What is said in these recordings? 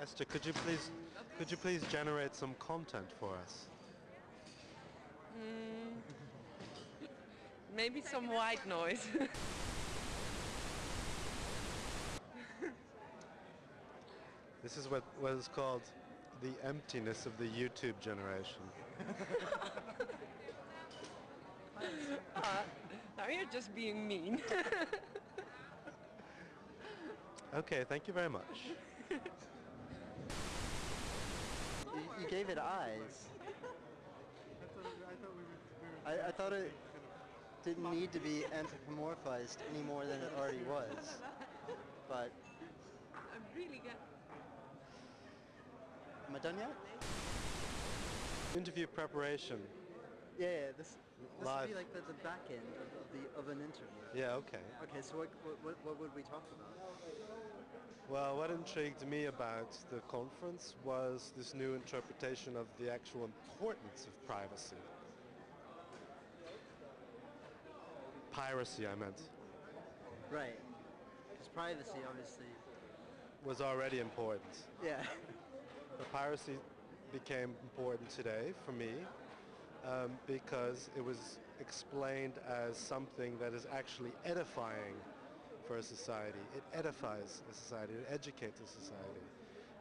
Esther, could you please generate some content for us? Maybe some white noise. This is what is called the emptiness of the YouTube generation. Now you're just being mean. Okay, thank you very much. You gave it eyes. I thought it didn't need to be anthropomorphized any more than it already was. But I'm really good. am I done yet? Interview preparation. Yeah, this would Live. be like the back end of an interview. Yeah, okay. Okay, so what would we talk about? Well, what intrigued me about the conference was this new interpretation of the actual importance of privacy. Piracy, I meant. Right. Because privacy, obviously. Was already important. Yeah. The piracy became important today for me because it was explained as something that is actually edifying for a society. It edifies a society, it educates a society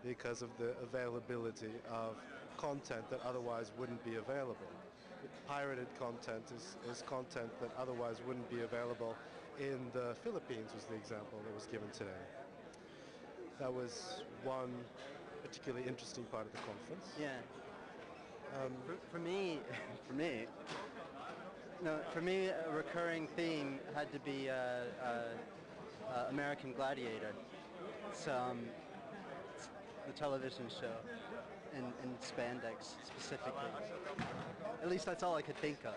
because of the availability of content that otherwise wouldn't be available. Pirated content is content that otherwise wouldn't be available in the Philippines, was the example that was given today. That was one particularly interesting part of the conference. Yeah. For me, a recurring theme had to be American Gladiator. It's the television show in spandex specifically. At least that's all I could think of.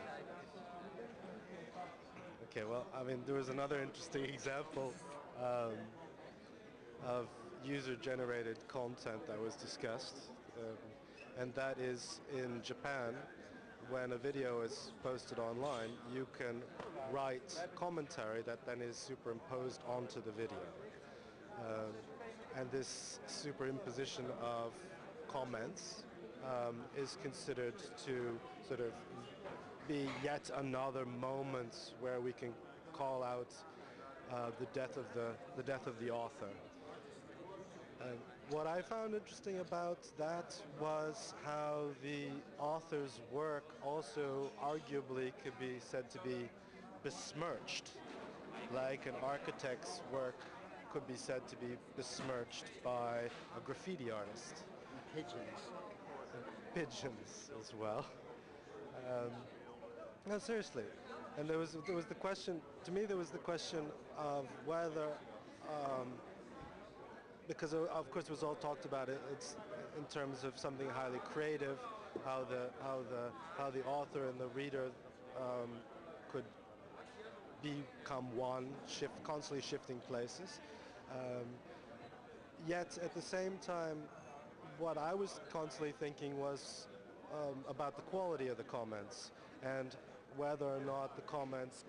Okay, well, I mean, there was another interesting example of user-generated content that was discussed, and that is in Japan, when a video is posted online, you can write commentary that then is superimposed onto the video. And this superimposition of comments is considered to sort of be yet another moment where we can call out the death of the author. What I found interesting about that was how the author's work also arguably could be said to be besmirched, like an architect's work could be said to be besmirched by a graffiti artist. And pigeons. And pigeons as well. No, seriously. And there was the question, to me there was the question of whether because of course it was all talked about it's in terms of something highly creative, how the author and the reader could become one, constantly shifting places. Yet at the same time, what I was constantly thinking was about the quality of the comments and whether or not the comments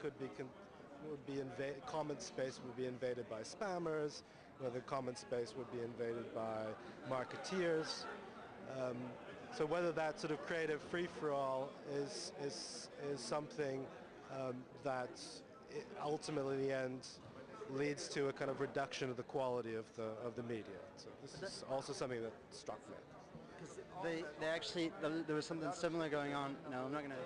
comment space would be invaded by spammers, whether comment space would be invaded by marketeers. So whether that sort of creative free-for-all is something that ultimately in the end leads to a kind of reduction of the quality of the media. So this is also something that struck me. Because they actually, there was something similar going on. No, I'm not going to.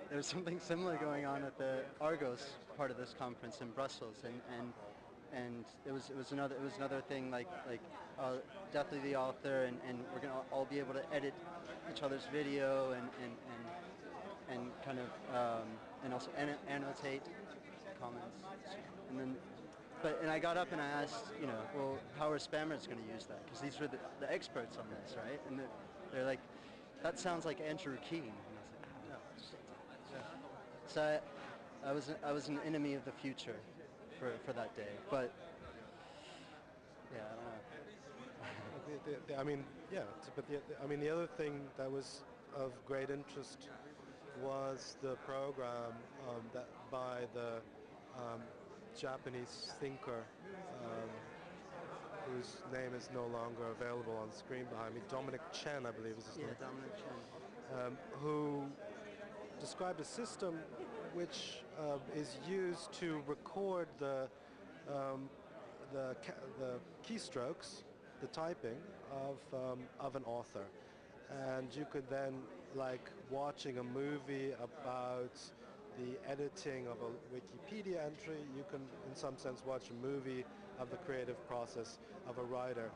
There was something similar going on at the Argos part of this conference in Brussels, and it was another thing like death of the author, and we're gonna all be able to edit each other's video and kind of and also annotate comments, and then. And I got up and I asked, well, how are spammers going to use that? Because these were the experts on this, right? And they're like, that sounds like Andrew Keane. And I was like, no. Yeah. So I was an enemy of the future for that day. But yeah, I don't know. I mean, yeah. But the other thing that was of great interest was the program that by the Japanese thinker whose name is no longer available on screen behind me, Dominic Chen, I believe is his name, Dominic Chen. who described a system which is used to record the keystrokes, the typing of an author, and you could then, like watching a movie about the editing of a Wikipedia entry, you can in some sense watch a movie of the creative process of a writer.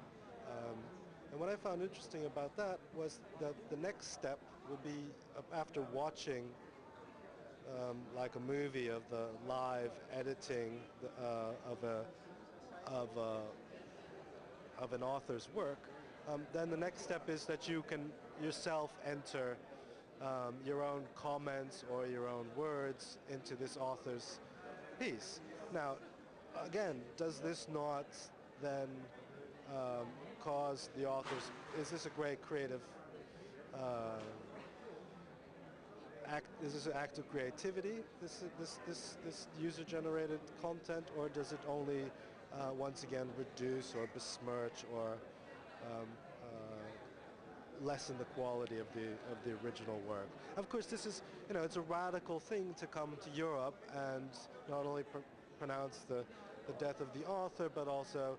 And what I found interesting about that was that the next step would be, after watching like a movie of the live editing of an author's work, then the next step is that you can yourself enter your own comments or your own words into this author's piece. Now, again, does this not then cause the authors, is this a great creative act, is this an act of creativity, this user-generated content, or does it only once again reduce or besmirch or lessen the quality of the original work? Of course, this is, it's a radical thing to come to Europe and not only pronounce the death of the author, but also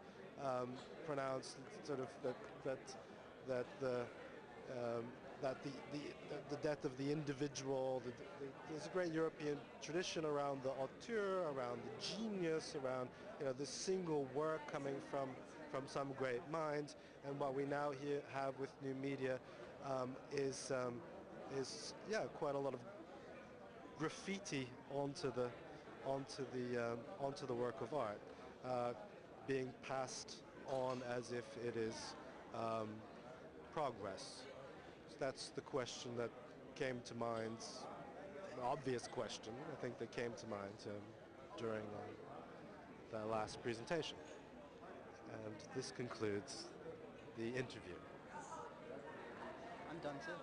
pronounce sort of that the death of the individual. There's a great European tradition around the auteur, around the genius, around this single work coming from some great mind. And what we now have with new media is quite a lot of graffiti onto the work of art, being passed on as if it is progress. So that's the question that came to mind, an obvious question, I think, that came to mind during the last presentation. And this concludes the interview. I'm done too.